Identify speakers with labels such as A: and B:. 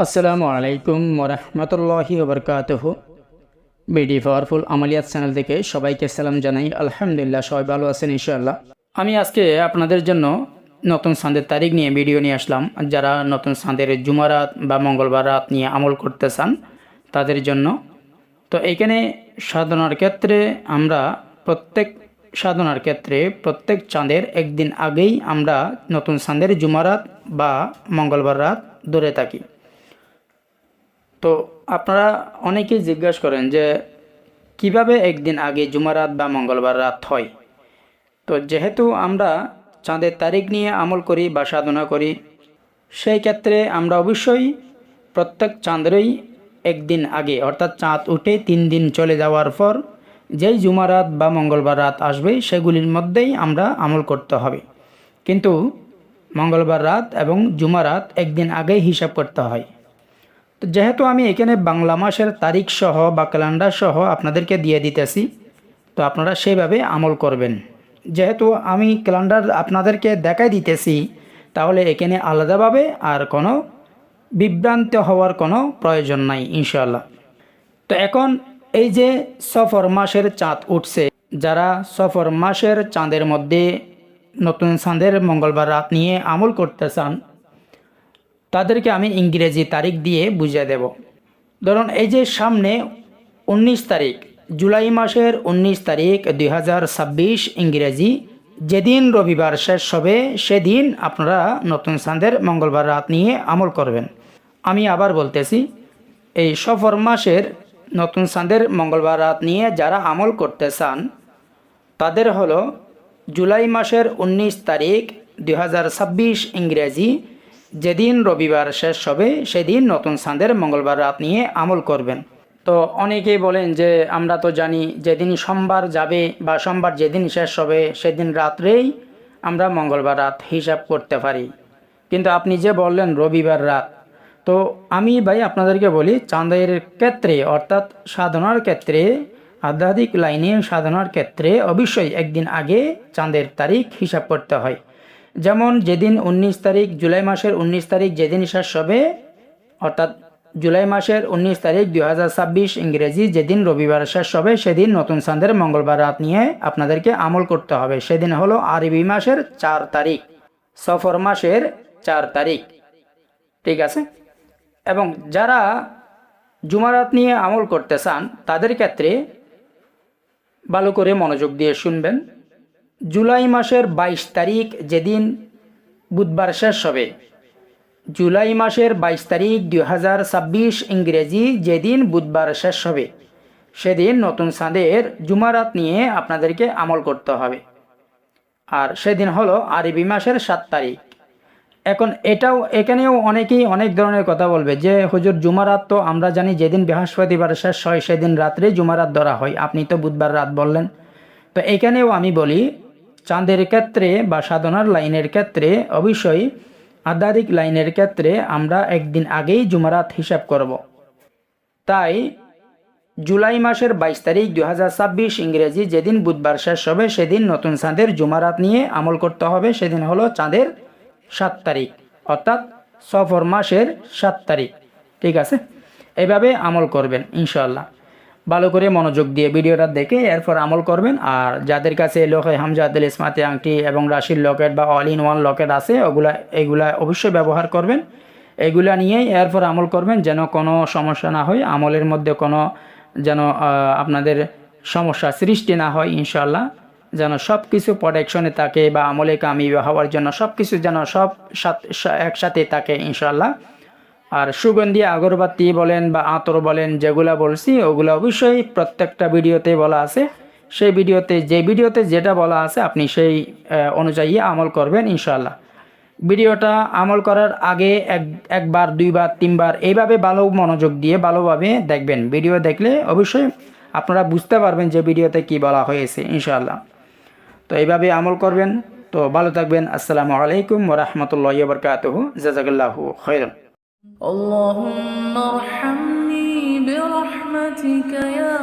A: আসসালামু আলাইকুম ওরহমতুল্লাহি ওবরকাতুহু। বিডি পাওয়ারফুল আমালিয়াত চ্যানেল থেকে সবাইকে সালাম জানাই। আলহামদুলিল্লাহ, সবাই ভালো আছেন ইনশাআল্লাহ। আমি আজকে আপনাদের জন্য নতুন চাঁদের তারিখ নিয়ে ভিডিও নিয়ে আসলাম। যারা নতুন চাঁদের জুমারাত বা মঙ্গলবার রাত নিয়ে আমল করতে চান তাদের জন্য। তো এইখানে সাধনার ক্ষেত্রে আমরা প্রত্যেক চাঁদের একদিন আগেই আমরা নতুন চাঁদের জুমারাত বা মঙ্গলবার রাত ধরে থাকি। তো আপনারা অনেকেই জিজ্ঞাসা করেন যে কিভাবে একদিন আগে জুমারাত বা মঙ্গলবার রাত হয়। তো যেহেতু আমরা চাঁদের তারিখ নিয়ে আমল করি বা সাধনা করি, সেই ক্ষেত্রে আমরা অবশ্যই প্রত্যেক চাঁদেরই একদিন আগে, অর্থাৎ চাঁদ উঠে 3 দিন চলে যাওয়ার পর যেই জুমারাত বা মঙ্গলবার রাত আসবে সেগুলির মধ্যেই আমরা আমল করতে হবে। কিন্তু মঙ্গলবার রাত এবং জুমারাত একদিন আগেই হিসাব করতে হয়। তো যেহেতু আমি এখানে বাংলা মাসের তারিখ সহ বা ক্যালেন্ডার সহ আপনাদেরকে দিয়ে দিতেছি, তো আপনারা সেইভাবে আমল করবেন। যেহেতু আমি ক্যালেন্ডার আপনাদেরকে দেখাই দিতেছি, তাহলে এখানে আলাদাভাবে আর কোনো বিভ্রান্ত হওয়ার কোনো প্রয়োজন নাই ইনশাআল্লাহ। তো এখন এই যে সফর মাসের চাঁদ উঠছে, যারা সফর মাসের চাঁদের মধ্যে নতুন চাঁদের মঙ্গলবার রাত নিয়ে আমল করতে চান, তাদেরকে আমি ইংরেজি তারিখ দিয়ে বুঝিয়ে দেব। ধরুন এই যে সামনে 19 তারিখ, জুলাই মাসের 19 তারিখ 2026 ইংরেজি, যেদিন রবিবার শেষ হবে সেদিন আপনারা নতুন চাঁদের মঙ্গলবার রাত নিয়ে আমল করবেন। আমি আবার বলতেছি, এই সফর মাসের নতুন চাঁদের মঙ্গলবার রাত নিয়ে যারা আমল করতে চান তাদের হলো জুলাই মাসের 19 তারিখ 2026 ইংরেজি, যেদিন রবিবার শেষ হবে সেদিন নতুন চাঁদের মঙ্গলবার রাত নিয়ে আমল করবেন। তো অনেকেই বলেন যে আমরা তো জানি যেদিন সোমবার যাবে বা সোমবার যেদিন শেষ হবে সেদিন রাত্রেই আমরা মঙ্গলবার রাত হিসাব করতে পারি, কিন্তু আপনি যে বললেন রবিবার রাত, তো আমি ভাই আপনাদেরকে বলি, চাঁদের ক্ষেত্রে অর্থাৎ সাধনার ক্ষেত্রে, আধ্যাত্মিক লাইনে সাধনার ক্ষেত্রে অবশ্যই একদিন আগে চাঁদের তারিখ হিসাব করতে হয়। যেমন যেদিন 19 তারিখ, জুলাই মাসের 19 তারিখ যেদিন শেষ হবে, অর্থাৎ জুলাই মাসের 19 তারিখ 2026 ইংরেজি যেদিন রবিবার শেষ হবে সেদিন নতুন চাঁদের মঙ্গলবার রাত নিয়ে আপনাদেরকে আমল করতে হবে। সেদিন হলো আরবি মাসের 4 তারিখ, সফর মাসের 4 তারিখ, ঠিক আছে। এবং যারা জুমারাত নিয়ে আমল করতে চান তাদের ক্ষেত্রে ভালো করে মনোযোগ দিয়ে শুনবেন। জুলাই মাসের 22 তারিখ যেদিন বুধবার শেষ হবে, জুলাই মাসের 22 তারিখ 2026 ইংরেজি যেদিন বুধবার শেষ হবে সেদিন নতুন চাঁদের জুমারাত নিয়ে আপনাদেরকে আমল করতে হবে। আর সেদিন হলো আরবি মাসের 7 তারিখ। এখন এখানেও অনেকেই অনেক ধরনের কথা বলবে যে হুজুর জুমারাত তো আমরা জানি যেদিন বৃহস্পতিবার শেষ হয় সেদিন রাত্রে জুমারাত ধরা হয়, আপনি তো বুধবার রাত বললেন। তো এখানেও আমি বলি, চাঁদের ক্ষেত্রে বা সাধনার লাইনের ক্ষেত্রে অবশ্যই আধ্যাত্মিক লাইনের ক্ষেত্রে আমরা একদিন আগেই জুমারাত হিসাব করব। তাই জুলাই মাসের 22 তারিখ 2026 ইংরেজি যেদিন বুধবার শেষ হবে সেদিন নতুন চাঁদের জুমারাত নিয়ে আমল করতে হবে। সেদিন হলো চাঁদের 7 তারিখ, অর্থাৎ সফর মাসের 7 তারিখ, ঠিক আছে। এইভাবে আমল করবেন ইনশাআল্লাহ। ভালো করে মনোযোগ দিয়ে ভিডিওটা দেখে এরপর আমল করবেন। আর যাদের কাছে লোকে হামজাদুল ইসমাতি আংটি এবং রাশির লকেট বা অল ইন ওয়ান লকেট আছে, এগুলা অবশ্যই ব্যবহার করবেন। এগুলা নিয়েই এরপর আমল করবেন, যেন কোনো সমস্যা না হয়, আমলের মধ্যে কোনো যেন আপনাদের সমস্যা সৃষ্টি না হয় ইনশাআল্লাহ। যেন সব কিছু প্রোটেকশনে থাকে বা আমলে কামিয়াবি হওয়ার জন্য সব কিছু যেন একসাথে থাকে ইনশাআল্লাহ। আর সুগন্ধি আগরবাতি বলেন বা আতর বলেন, যেগুলা বলছি ওগুলো অবশ্যই প্রত্যেকটা ভিডিওতে বলা আছে। সেই ভিডিওতে যেটা বলা আছে আপনি সেই অনুযায়ী আমল করবেন ইনশাআল্লাহ। ভিডিওটা আমল করার আগে একবার, 2বার, 3বার এইভাবে ভালো মনোযোগ দিয়ে ভালোভাবে দেখবেন। ভিডিও দেখলে অবশ্যই আপনারা বুঝতে পারবেন যে ভিডিওতে কি বলা হয়েছে ইনশাআল্লাহ। তো এইভাবে আমল করবেন। তো ভালো থাকবেন। আসসালামু আলাইকুম ওয়া রাহমাতুল্লাহি ওয়া বারাকাতুহু। জাযাকাল্লাহু খাইরান।
B: اللهم ارحمني برحمتك يا